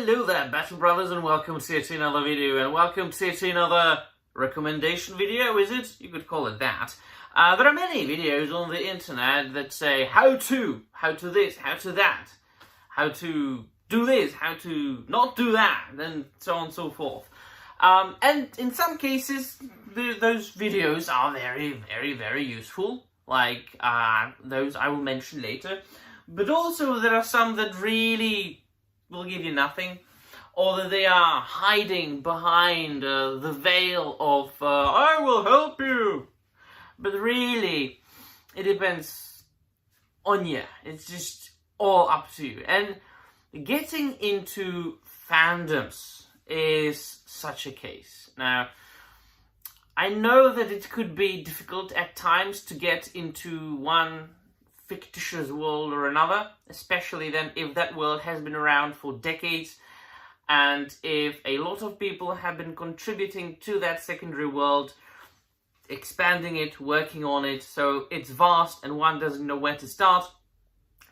Hello there, Battle Brothers, and welcome to another video, and welcome to another recommendation video, is it? You could call it that. There are many videos on the internet that say how to this, how to that, how to do this, how to not do that, and so on and so forth. And in some cases, those videos are very useful, like those I will mention later. But also there are some that really will give you nothing, or that they are hiding behind the veil of I will help you. But really, it depends on you. It's just all up to you. And getting into fandoms is such a case. Now, I know that it could be difficult at times to get into one fictitious world or another, especially then if that world has been around for decades and if a lot of people have been contributing to that secondary world, expanding it, working on it, so it's vast and one doesn't know where to start.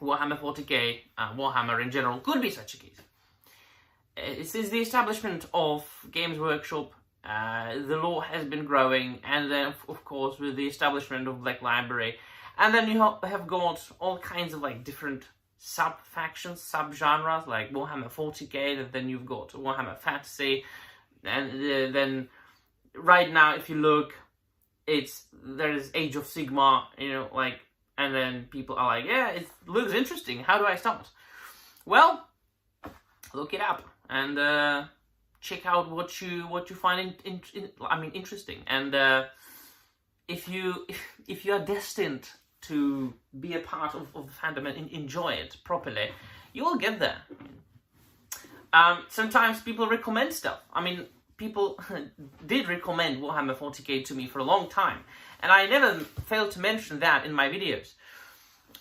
Warhammer 40k, Warhammer in general, could be such a case. Since the establishment of Games Workshop, the lore has been growing, and then of course with the establishment of Black Library, and then you have got all kinds of like different sub-factions, sub-genres, like Warhammer 40k, then you've got Warhammer Fantasy, and then right now if you look, there is Age of Sigmar, like, and then people are like, yeah, it looks interesting, how do I start? Well, look it up and check out what you find interesting, and if you are destined to be a part of the fandom and enjoy it properly, you will get there. Sometimes people recommend stuff. I mean, people did recommend Warhammer 40k to me for a long time, and I never failed to mention that in my videos.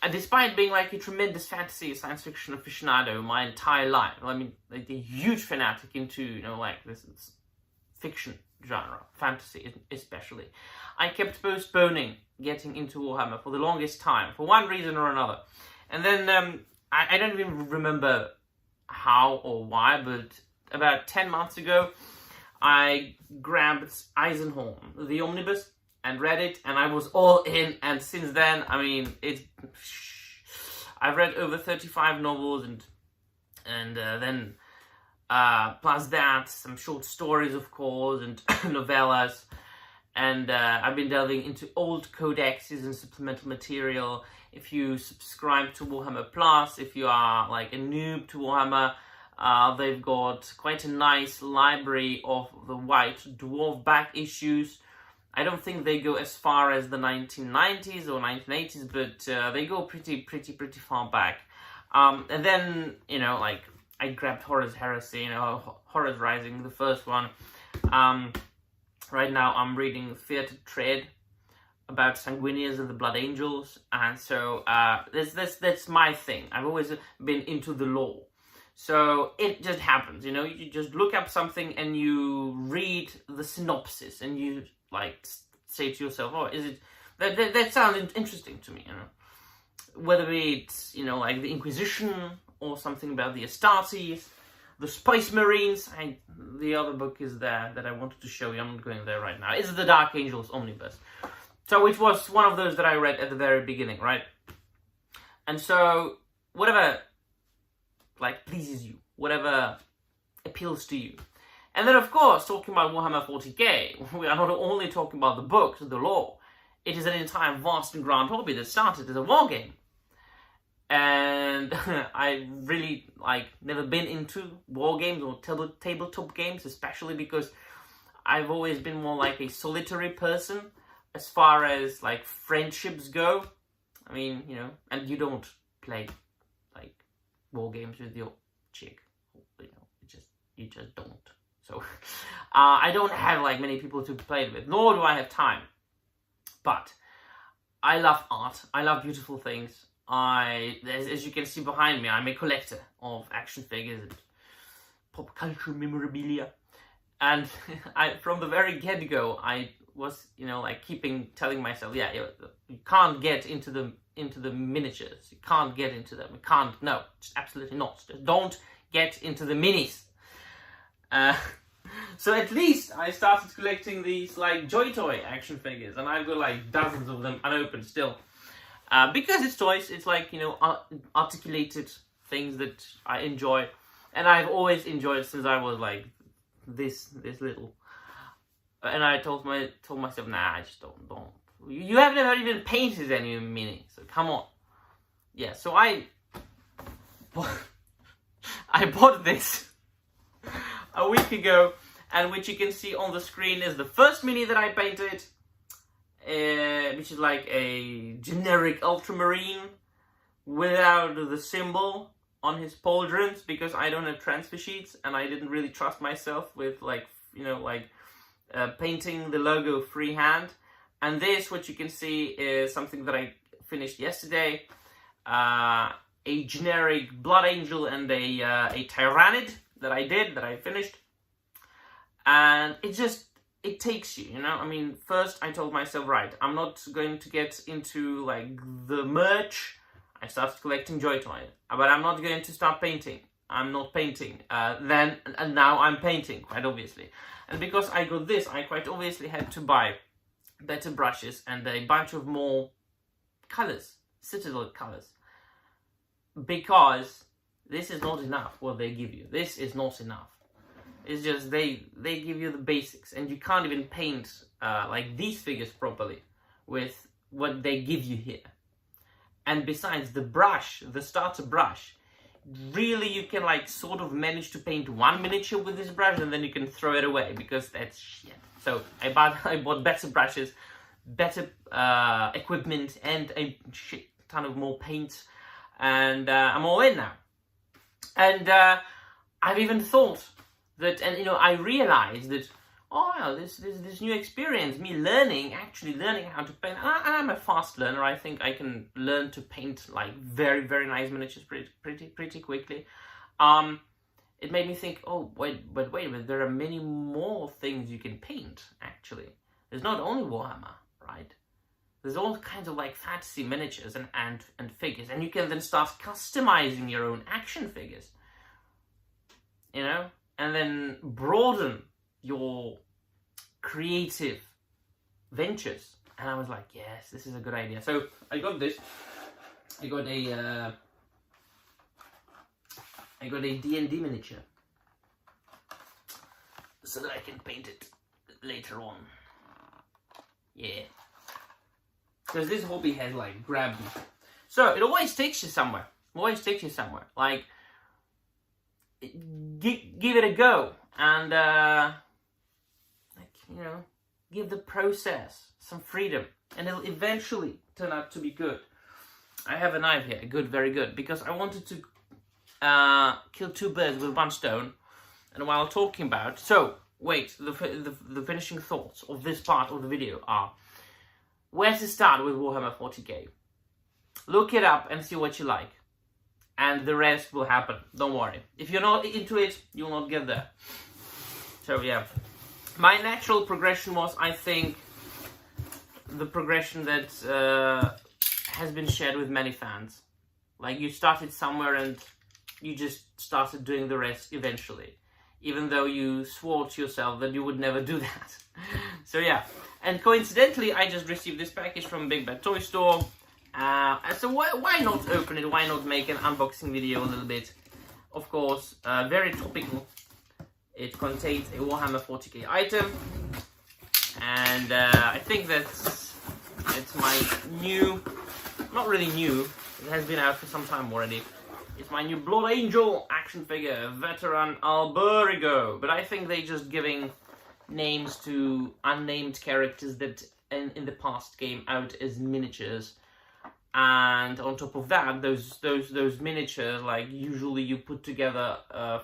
And despite being like a tremendous fantasy science fiction aficionado my entire life, I mean, like a huge fanatic into like this fiction genre, fantasy especially, I kept postponing getting into Warhammer for the longest time, for one reason or another. And then I don't even remember how or why, but about 10 months ago, I grabbed Eisenhorn, the omnibus, and read it, and I was all in. And since then, I mean, I've read over 35 novels, and then plus that, some short stories, of course, and novellas. And I've been delving into old codexes and supplemental material. If you subscribe to Warhammer Plus, if you are like a noob to Warhammer, they've got quite a nice library of the White Dwarf back issues. I don't think they go as far as the 1990s or 1980s, but they go pretty far back. And then, like, I grabbed Horus Heresy, Horus Rising, the first one. Right now I'm reading Fear to Tread about Sanguinians and the Blood Angels, and so that's my thing. I've always been into the lore. So it just happens, you just look up something and you read the synopsis and you like say to yourself, oh, is it that sounds interesting to me, whether it's like the Inquisition or something about the Astartes, the Space Marines. The other book is there that I wanted to show you. I'm not going there right now. It's the Dark Angels Omnibus. So it was one of those that I read at the very beginning, right? And so whatever like pleases you, whatever appeals to you. And then of course, talking about Warhammer 40k, we are not only talking about the books, the lore. It is an entire vast and grand hobby that started as a war game. And I really never been into war games or tabletop games, especially because I've always been more like a solitary person as far as like friendships go. I mean, and you don't play like war games with your chick, you just don't. So I don't have like many people to play it with, nor do I have time. But I love art. I love beautiful things. As you can see behind me, I'm a collector of action figures and pop culture memorabilia. And from the very get-go, I was, telling myself, you can't get into the miniatures. You can't get into them. You can't, no, just absolutely not. Just don't get into the minis. So at least I started collecting these like Joy Toy action figures, and I've got like dozens of them unopened still. Because it's toys, it's like, you know, articulated things that I enjoy, and I've always enjoyed since I was like this little. And I told myself, nah, I just don't. You have never even painted any mini, so come on. Yeah, so I bought this a week ago, and which you can see on the screen is the first mini that I painted, which is like a generic ultramarine without the symbol on his pauldrons, because I don't have transfer sheets and I didn't really trust myself with like, you know, like painting the logo freehand. And this, what you can see, is something that I finished yesterday. A generic Blood Angel and a Tyrannid that I finished. And it takes you, you know? I mean, first I told myself, right, I'm not going to get into like the merch. I started collecting Joy Toy, but I'm not going to start painting. I'm not painting. And now I'm painting, quite obviously. And because I got this, I quite obviously had to buy better brushes and a bunch of more colors, Citadel colors. Because this is not enough what they give you. This is not enough. It's just they give you the basics, and you can't even paint like these figures properly with what they give you here. And besides, the brush, the starter brush, really you can like sort of manage to paint one miniature with this brush, and then you can throw it away because that's shit. So I bought better brushes, better equipment, and a shit ton of more paint. And I'm all in now. And I've even thought that, and you know, I realized that, oh wow, this new experience, me actually learning how to paint, and I'm a fast learner. I think I can learn to paint like very, very nice miniatures pretty quickly. It made me think, oh wait, but there are many more things you can paint. Actually, there's not only Warhammer, right? There's all kinds of like fantasy miniatures and figures, and you can then start customizing your own action figures, you know, and then broaden your creative ventures. And I was like, yes, this is a good idea. So I got this. I got a D&D miniature so that I can paint it later on. Yeah. Because this hobby has like grabbed me. So it always takes you somewhere. Like, give it a go. And, like, you know, give the process some freedom. And it'll eventually turn out to be good. I have a knife here. Good, very good. Because I wanted to kill two birds with one stone. And while talking about... So, wait. The finishing thoughts of this part of the video are... Where to start with Warhammer 40k? Look it up and see what you like. And the rest will happen. Don't worry. If you're not into it, you'll not get there. So yeah. My natural progression was, I think, the progression that has been shared with many fans. Like, you started somewhere and you just started doing the rest eventually. Even though you swore to yourself that you would never do that. So yeah. And coincidentally, I just received this package from Big Bad Toy Store. So why not open it? Why not make an unboxing video a little bit? Of course, very topical. It contains a Warhammer 40k item. And I think it's my new, not really new, it has been out for some time already. It's my new Blood Angel action figure, Veteran Alberigo. But I think they're just giving names to unnamed characters that in the past came out as miniatures. And on top of that, those miniatures, like, usually you put together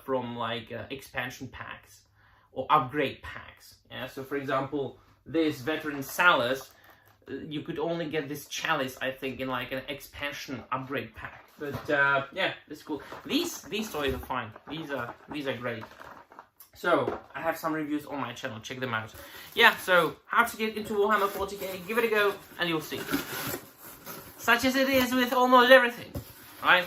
from like expansion packs or upgrade packs. Yeah, so for example, this Veteran Salus, you could only get this chalice, I think, in like an expansion upgrade pack. But yeah, it's cool. These toys are fine. These are great. So I have some reviews on my channel. Check them out. Yeah. So how to get into Warhammer 40k? Give it a go, and you'll see. Such as it is with almost everything, right?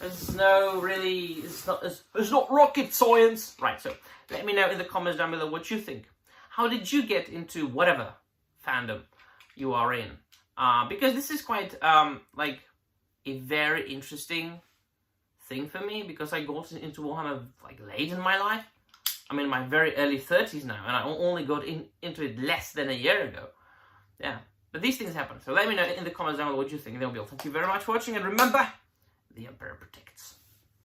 There's no really, it's not rocket science. Right, so let me know in the comments down below what you think. How did you get into whatever fandom you are in? Because this is quite like a very interesting thing for me, because I got into Warhammer like late in my life. I'm in my very early 30s now, and I only got into it less than a year ago. Yeah, but these things happen. So let me know in the comments down below what you think. Thank you very much for watching, and remember, the Emperor protects.